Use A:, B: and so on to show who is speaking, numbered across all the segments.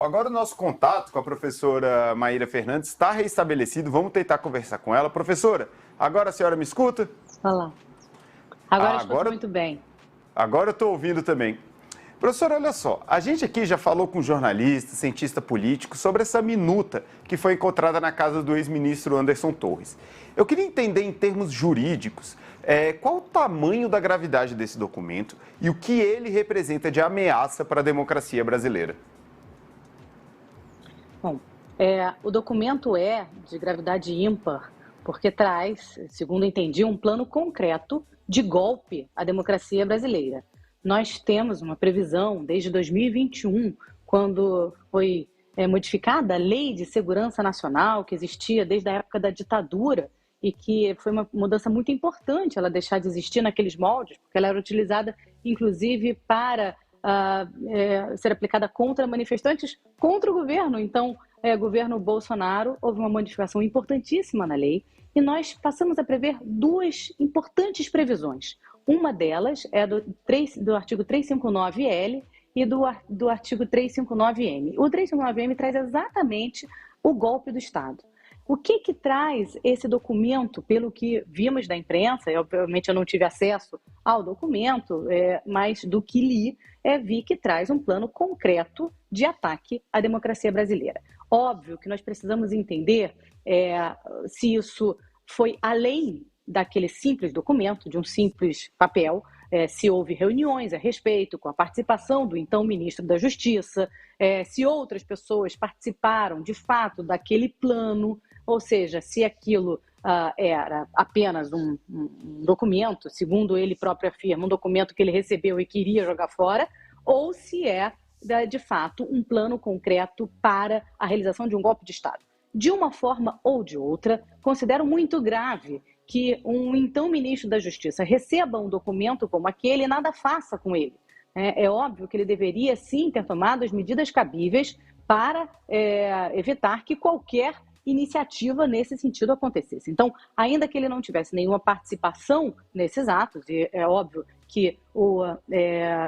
A: Agora o nosso contato com a professora Maíra Fernandes está restabelecido. Vamos tentar conversar com ela. Professora, agora a senhora me escuta?
B: Olá. Agora escuto
A: agora,
B: muito bem.
A: agora eu estou ouvindo também. Professora, olha só, a gente aqui já falou com jornalista, cientista político sobre essa minuta que foi encontrada na casa do ex-ministro Anderson Torres. Eu queria entender em termos jurídicos qual o tamanho da gravidade desse documento e o que ele representa de ameaça para a democracia brasileira.
B: Bom, o documento é de gravidade ímpar, porque traz, segundo entendi, um plano concreto de golpe à democracia brasileira. Nós temos uma previsão desde 2021, quando foi modificada a Lei de Segurança Nacional, que existia desde a época da ditadura, e que foi uma mudança muito importante ela deixar de existir naqueles moldes, porque ela era utilizada, inclusive, para ser aplicada contra manifestantes contra o governo. Então, governo Bolsonaro, houve uma modificação importantíssima na lei e nós passamos a prever duas importantes previsões. Uma delas é do artigo 359L e do artigo 359M. O 359M traz exatamente o golpe do Estado. O que traz esse documento, pelo que vimos da imprensa, e obviamente eu não tive acesso ao documento, mas do que li, vi que traz um plano concreto de ataque à democracia brasileira. Óbvio que nós precisamos entender se isso foi além daquele simples documento, de um simples papel, se houve reuniões a respeito, com a participação do então ministro da Justiça, se outras pessoas participaram de fato daquele plano, ou seja, se aquilo era apenas um documento, segundo ele próprio afirma, um documento que ele recebeu e queria jogar fora, ou se de fato um plano concreto para a realização de um golpe de Estado. De uma forma ou de outra, considero muito grave que um então ministro da Justiça receba um documento como aquele e nada faça com ele. É óbvio que ele deveria sim ter tomado as medidas cabíveis para evitar que qualquer iniciativa nesse sentido acontecesse. Então, ainda que ele não tivesse nenhuma participação nesses atos, e é óbvio que o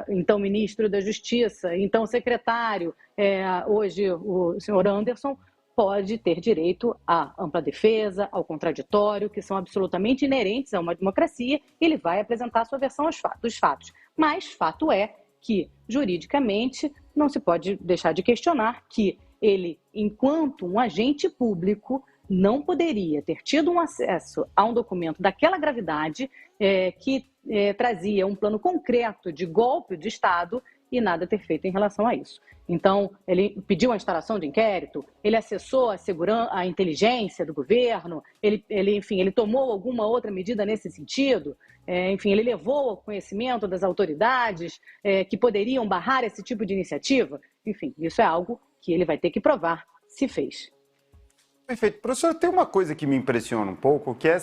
B: então ministro da Justiça, então secretário, hoje o senhor Anderson, pode ter direito à ampla defesa, ao contraditório, que são absolutamente inerentes a uma democracia, e ele vai apresentar a sua versão dos fatos. Mas fato é que, juridicamente, não se pode deixar de questionar que ele, enquanto um agente público, não poderia ter tido um acesso a um documento daquela gravidade que trazia um plano concreto de golpe de Estado e nada ter feito em relação a isso. Então, ele pediu a instalação de inquérito, ele acessou a inteligência do governo, ele tomou alguma outra medida nesse sentido, ele levou ao conhecimento das autoridades que poderiam barrar esse tipo de iniciativa. Enfim, isso é algo que ele vai ter que provar se fez.
A: Perfeito. Professor, tem uma coisa que me impressiona um pouco, que é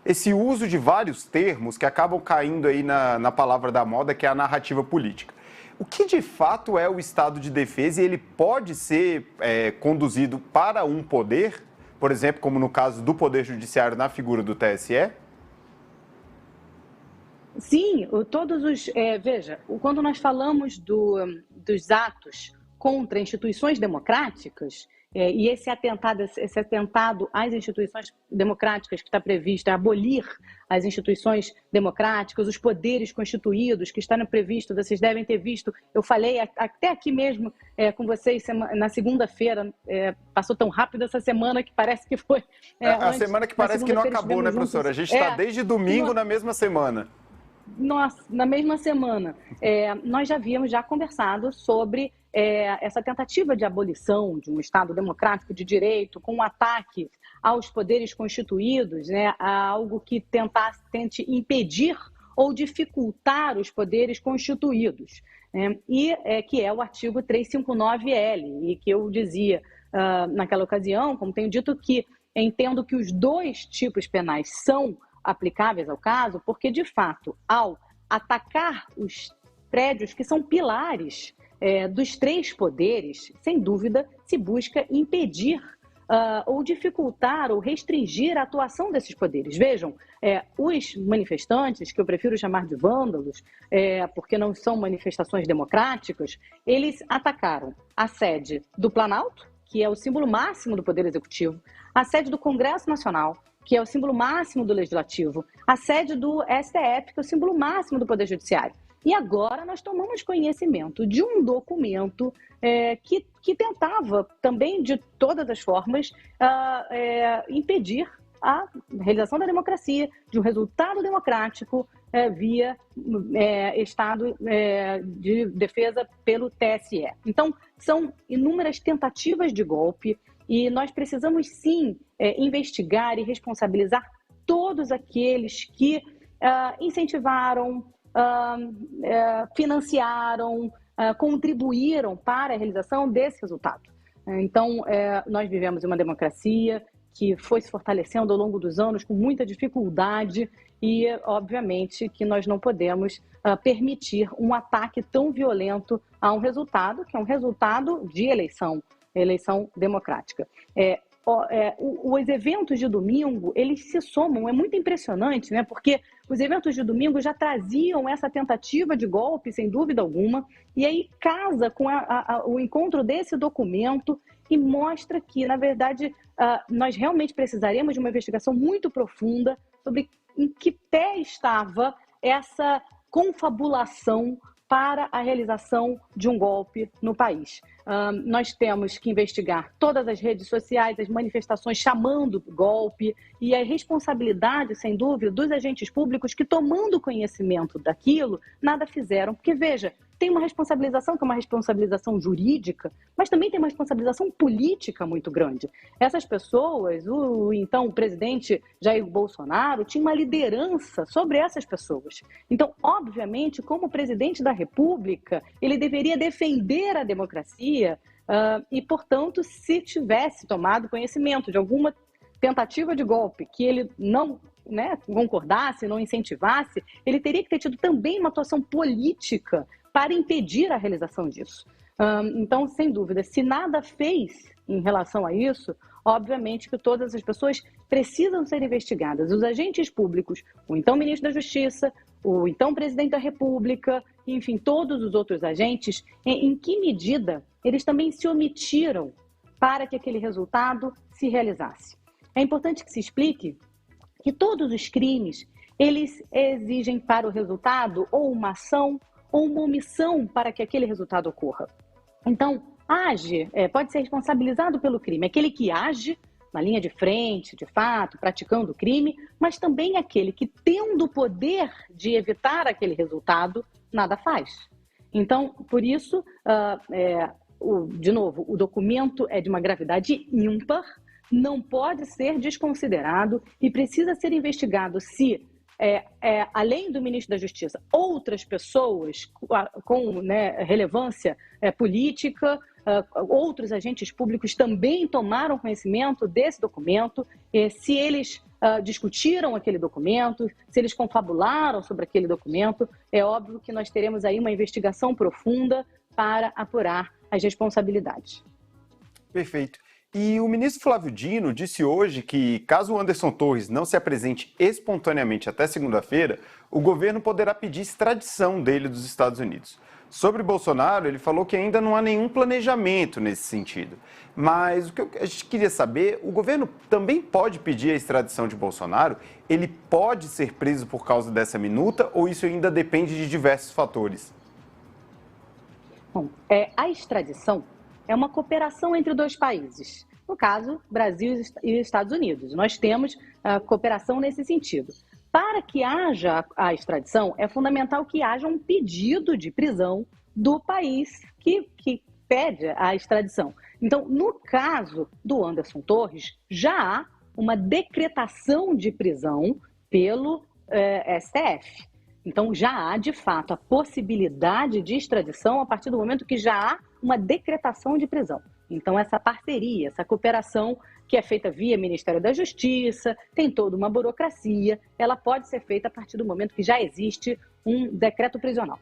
A: esse uso de vários termos que acabam caindo aí na palavra da moda, que é a narrativa política. O que de fato é o estado de defesa e ele pode ser conduzido para um poder, por exemplo, como no caso do Poder Judiciário na figura do TSE?
B: Sim, veja, quando nós falamos dos atos contra instituições democráticas, e esse atentado às instituições democráticas que está previsto, é abolir as instituições democráticas, os poderes constituídos que está previsto, vocês devem ter visto, eu falei até aqui mesmo com vocês na segunda-feira, passou tão rápido essa semana que parece que foi...
A: a semana que parece que não acabou, né, professora? A gente está desde domingo na mesma semana.
B: Nossa, na mesma semana, nós já havíamos conversado sobre essa tentativa de abolição de um Estado democrático de direito com um ataque aos poderes constituídos, a algo que tente impedir ou dificultar os poderes constituídos, que é o artigo 359L, e que eu dizia naquela ocasião, como tenho dito, que entendo que os dois tipos penais são aplicáveis ao caso, porque, de fato, ao atacar os prédios que são pilares dos três poderes, sem dúvida, se busca impedir ou dificultar ou restringir a atuação desses poderes. Vejam, os manifestantes, que eu prefiro chamar de vândalos, porque não são manifestações democráticas, eles atacaram a sede do Planalto, que é o símbolo máximo do Poder Executivo, a sede do Congresso Nacional, que é o símbolo máximo do Legislativo, a sede do STF, que é o símbolo máximo do Poder Judiciário. E agora nós tomamos conhecimento de um documento que tentava também, de todas as formas, impedir a realização da democracia, de um resultado democrático via Estado de defesa pelo TSE. Então, são inúmeras tentativas de golpe e nós precisamos, sim, investigar e responsabilizar todos aqueles que incentivaram, financiaram, contribuíram para a realização desse resultado. Então, nós vivemos em uma democracia que foi se fortalecendo ao longo dos anos com muita dificuldade e, obviamente, que nós não podemos permitir um ataque tão violento a um resultado, que é um resultado de eleição democrática. Os eventos de domingo, eles se somam, é muito impressionante, né? Porque os eventos de domingo já traziam essa tentativa de golpe, sem dúvida alguma, e aí casa com o encontro desse documento e mostra que, na verdade, nós realmente precisaremos de uma investigação muito profunda sobre em que pé estava essa confabulação para a realização de um golpe no país. Nós temos que investigar todas as redes sociais, as manifestações chamando golpe e a responsabilidade, sem dúvida, dos agentes públicos que, tomando conhecimento daquilo, nada fizeram. Porque, veja, tem uma responsabilização que é uma responsabilização jurídica, mas também tem uma responsabilização política muito grande. Essas pessoas, então o presidente Jair Bolsonaro, tinha uma liderança sobre essas pessoas. Então, obviamente, como presidente da República, ele deveria defender a democracia e, portanto, se tivesse tomado conhecimento de alguma tentativa de golpe que ele não concordasse, não incentivasse, ele teria que ter tido também uma atuação política para impedir a realização disso. Então, sem dúvida, se nada fez em relação a isso, obviamente que todas as pessoas precisam ser investigadas. Os agentes públicos, o então ministro da Justiça, o então presidente da República, enfim, todos os outros agentes, em que medida eles também se omitiram para que aquele resultado se realizasse. É importante que se explique que todos os crimes, eles exigem para o resultado ou uma ação ou uma omissão para que aquele resultado ocorra. Então, pode ser responsabilizado pelo crime aquele que age na linha de frente, de fato, praticando o crime, mas também aquele que, tendo o poder de evitar aquele resultado, nada faz. Então, por isso, de novo, o documento é de uma gravidade ímpar, não pode ser desconsiderado e precisa ser investigado se, além do ministro da Justiça, outras pessoas com relevância política, outros agentes públicos também tomaram conhecimento desse documento, se eles discutiram aquele documento, se eles confabularam sobre aquele documento. É óbvio que nós teremos aí uma investigação profunda para apurar as responsabilidades.
A: Perfeito. E o ministro Flávio Dino disse hoje que, caso o Anderson Torres não se apresente espontaneamente até segunda-feira, o governo poderá pedir extradição dele dos Estados Unidos. Sobre Bolsonaro, ele falou que ainda não há nenhum planejamento nesse sentido. Mas o que a gente queria saber, o governo também pode pedir a extradição de Bolsonaro? Ele pode ser preso por causa dessa minuta ou isso ainda depende de diversos fatores?
B: Bom, a extradição é uma cooperação entre dois países. No caso, Brasil e Estados Unidos. Nós temos cooperação nesse sentido. Para que haja a extradição, é fundamental que haja um pedido de prisão do país que pede a extradição. Então, no caso do Anderson Torres, já há uma decretação de prisão pelo STF. Então, já há, de fato, a possibilidade de extradição a partir do momento que já há uma decretação de prisão. Então, essa parceria, essa cooperação que é feita via Ministério da Justiça, tem toda uma burocracia, ela pode ser feita a partir do momento que já existe um decreto prisional.